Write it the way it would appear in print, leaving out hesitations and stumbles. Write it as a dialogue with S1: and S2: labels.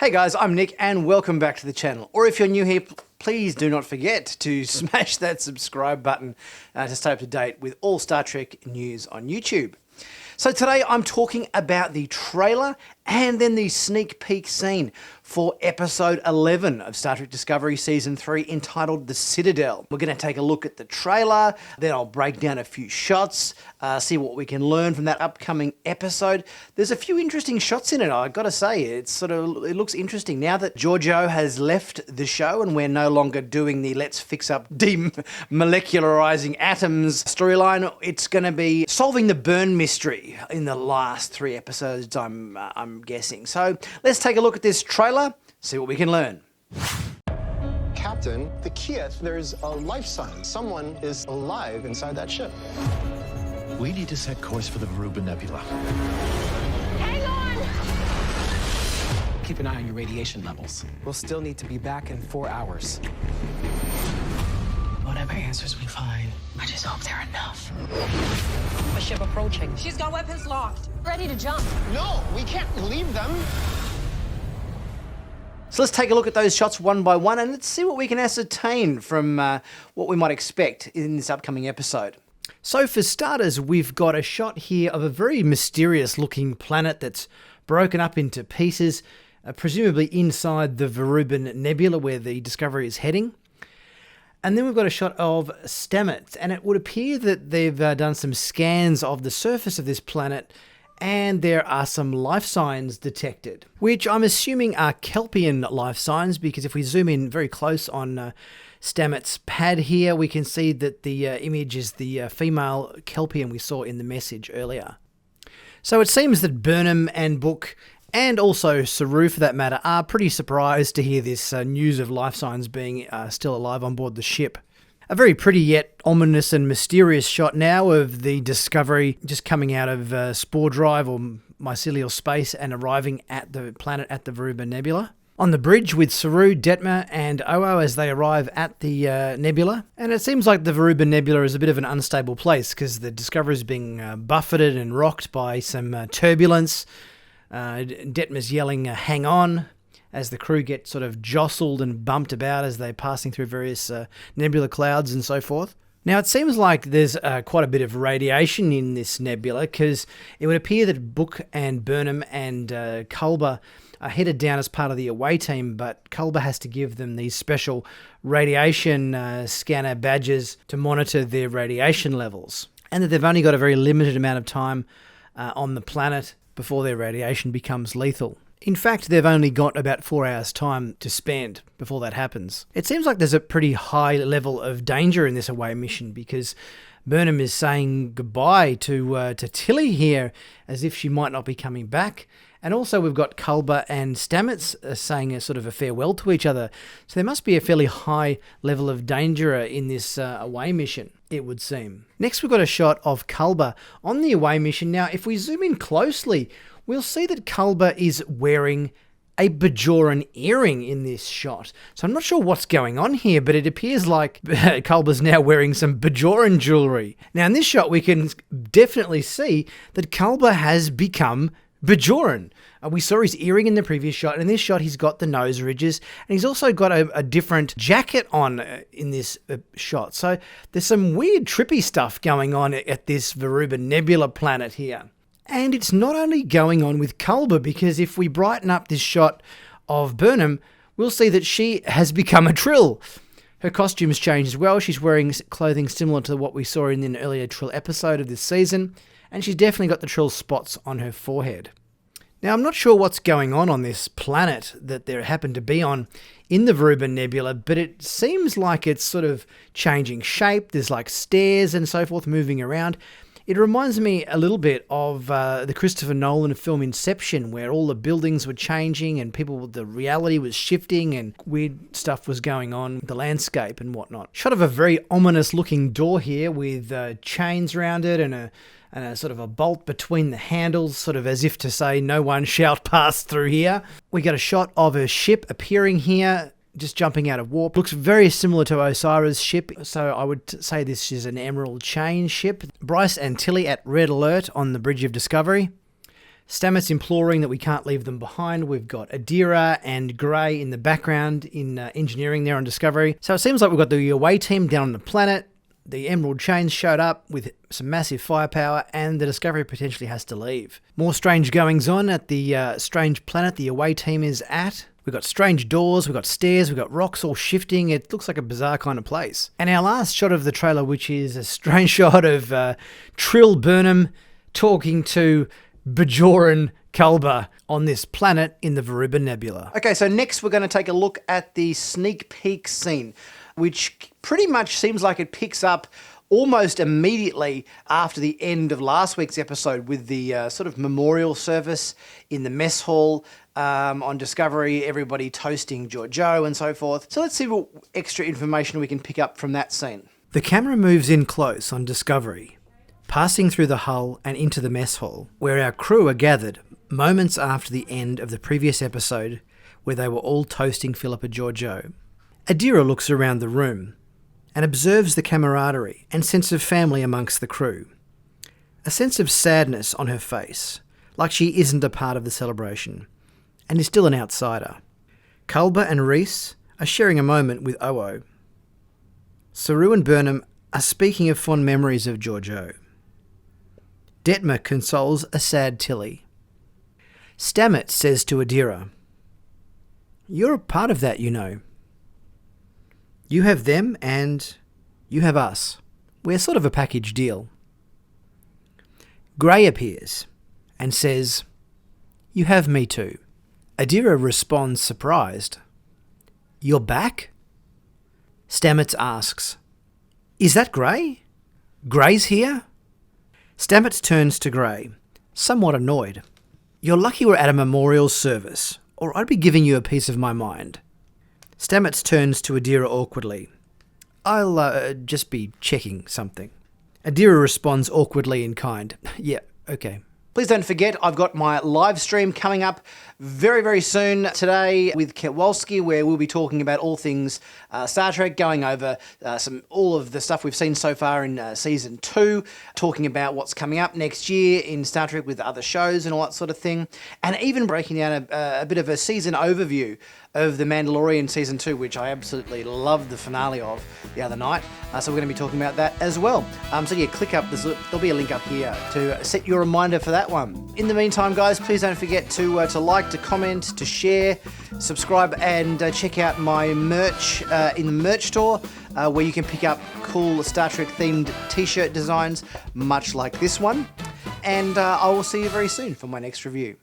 S1: Hey guys, I'm Nick and welcome back to the channel. Or if you're new here, please do not forget to smash that subscribe button to stay up to date with all Star Trek news on YouTube. So today I'm talking about the trailer and then the sneak peek scene for episode 11 of Star Trek Discovery Season 3 entitled The Citadel. We're going to take a look at the trailer, then I'll break down a few shots, see what we can learn from that upcoming episode. There's a few interesting shots in it, I've got to say. It looks interesting. Now that Giorgio has left the show and we're no longer doing the let's fix up demolecularizing atoms storyline, it's going to be solving the burn mystery in the last 3 episodes, I'm guessing. So let's take a look at this trailer, see what we can learn.
S2: Captain, the Kiev, there's a life sign. Someone is alive inside that ship.
S3: We need to set course for the Veruba Nebula.
S4: Hang on!
S5: Keep an eye on your radiation levels.
S6: We'll still need to be back in 4 hours.
S5: Whatever answers we find, I just hope they're enough.
S4: A ship approaching. She's got weapons locked. Ready to jump.
S2: No, we can't leave them.
S1: So let's take a look at those shots one by one and let's see what we can ascertain from what we might expect in this upcoming episode. So for starters, we've got a shot here of a very mysterious looking planet that's broken up into pieces, presumably inside the Veruban Nebula where the Discovery is heading. And then we've got a shot of Stamets, and it would appear that they've done some scans of the surface of this planet, and there are some life signs detected, which I'm assuming are Kelpian life signs, because if we zoom in very close on Stamets' pad here, we can see that the image is the female Kelpian we saw in the message earlier. So it seems that Burnham and Book, and also Saru for that matter, are pretty surprised to hear this news of life signs being still alive on board the ship. A very pretty yet ominous and mysterious shot now of the Discovery just coming out of spore drive or mycelial space and arriving at the planet at the Veruba Nebula. On the bridge with Saru, Detmer and Oo as they arrive at the nebula. And it seems like the Veruba Nebula is a bit of an unstable place because the Discovery is being buffeted and rocked by some turbulence. Detmer's yelling, hang on, as the crew get sort of jostled and bumped about as they're passing through various nebula clouds and so forth. Now, it seems like there's quite a bit of radiation in this nebula because it would appear that Book and Burnham and Culber are headed down as part of the away team, but Culber has to give them these special radiation scanner badges to monitor their radiation levels, and that they've only got a very limited amount of time on the planet before their radiation becomes lethal. In fact, they've only got about 4 hours time to spend before that happens. It seems like there's a pretty high level of danger in this away mission because Burnham is saying goodbye to Tilly here as if she might not be coming back. And also we've got Culber and Stamets saying a sort of a farewell to each other. So there must be a fairly high level of danger in this away mission, it would seem. Next we've got a shot of Culber on the away mission. Now if we zoom in closely, we'll see that Culber is wearing a Bajoran earring in this shot. So I'm not sure what's going on here, but it appears like Culber's now wearing some Bajoran jewelry. Now in this shot we can definitely see that Culber has become Bajoran. We saw his earring in the previous shot, and in this shot he's got the nose ridges, and he's also got a different jacket on in this shot. So there's some weird trippy stuff going on at this Veruba Nebula planet here. And it's not only going on with Culber, because if we brighten up this shot of Burnham, we'll see that she has become a Trill. Her costume's changed as well. She's wearing clothing similar to what we saw in an earlier Trill episode of this season, and she's definitely got the Trill spots on her forehead. Now, I'm not sure what's going on this planet that they happen to be on in the Veruba Nebula, but it seems like it's sort of changing shape. There's like stairs and so forth moving around. It reminds me a little bit of the Christopher Nolan film Inception, where all the buildings were changing and the reality was shifting and weird stuff was going on, the landscape and whatnot. Shot of a very ominous looking door here with chains around it and a sort of a bolt between the handles, sort of as if to say, no one shall pass through here. We got a shot of a ship appearing here, just jumping out of warp. Looks very similar to Osira's ship, so I would say this is an Emerald Chain ship. Bryce and Tilly at red alert on the Bridge of Discovery. Stamets imploring that we can't leave them behind. We've got Adira and Gray in the background in engineering there on Discovery. So it seems like we've got the away team down on the planet. The Emerald Chains showed up with some massive firepower, and the Discovery potentially has to leave. More strange goings on at the strange planet the away team is at. We've got strange doors, we've got stairs, we've got rocks all shifting. It looks like a bizarre kind of place. And our last shot of the trailer, which is a strange shot of Trill Burnham talking to Bajoran Culber on this planet in the Veruba Nebula. Okay, so next we're going to take a look at the sneak peek scene, which pretty much seems like it picks up almost immediately after the end of last week's episode with the sort of memorial service in the mess hall on Discovery, everybody toasting Georgiou and so forth. So let's see what extra information we can pick up from that scene. The camera moves in close on Discovery, passing through the hull and into the mess hall, where our crew are gathered moments after the end of the previous episode where they were all toasting Philippa Georgiou. Adira looks around the room and observes the camaraderie and sense of family amongst the crew. A sense of sadness on her face, like she isn't a part of the celebration, and is still an outsider. Culber and Reese are sharing a moment with Oo. Saru and Burnham are speaking of fond memories of Georgiou. Detmer consoles a sad Tilly. Stamets says to Adira, "You're a part of that, you know. You have them and you have us. We're sort of a package deal." Gray appears and says, "You have me too." Adira responds surprised. "You're back?" Stamets asks, "Is that Gray? Gray's here?" Stamets turns to Gray, somewhat annoyed. "You're lucky we're at a memorial service, or I'd be giving you a piece of my mind." Stamets turns to Adira awkwardly. "I'll just be checking something." Adira responds awkwardly in kind. "Yeah, okay." Please don't forget, I've got my live stream coming up very, very soon today with Kewalski, where we'll be talking about all things Star Trek, going over all of the stuff we've seen so far in Season 2, talking about what's coming up next year in Star Trek with other shows and all that sort of thing, and even breaking down a bit of a season overview of The Mandalorian Season 2, which I absolutely loved the finale of the other night. So we're going to be talking about that as well. So yeah, click up, there'll be a link up here to set your reminder for that one. In the meantime, guys, please don't forget to like, to comment, to share, subscribe, and check out my merch in the merch store, where you can pick up cool Star Trek themed t-shirt designs, much like this one. And I will see you very soon for my next review.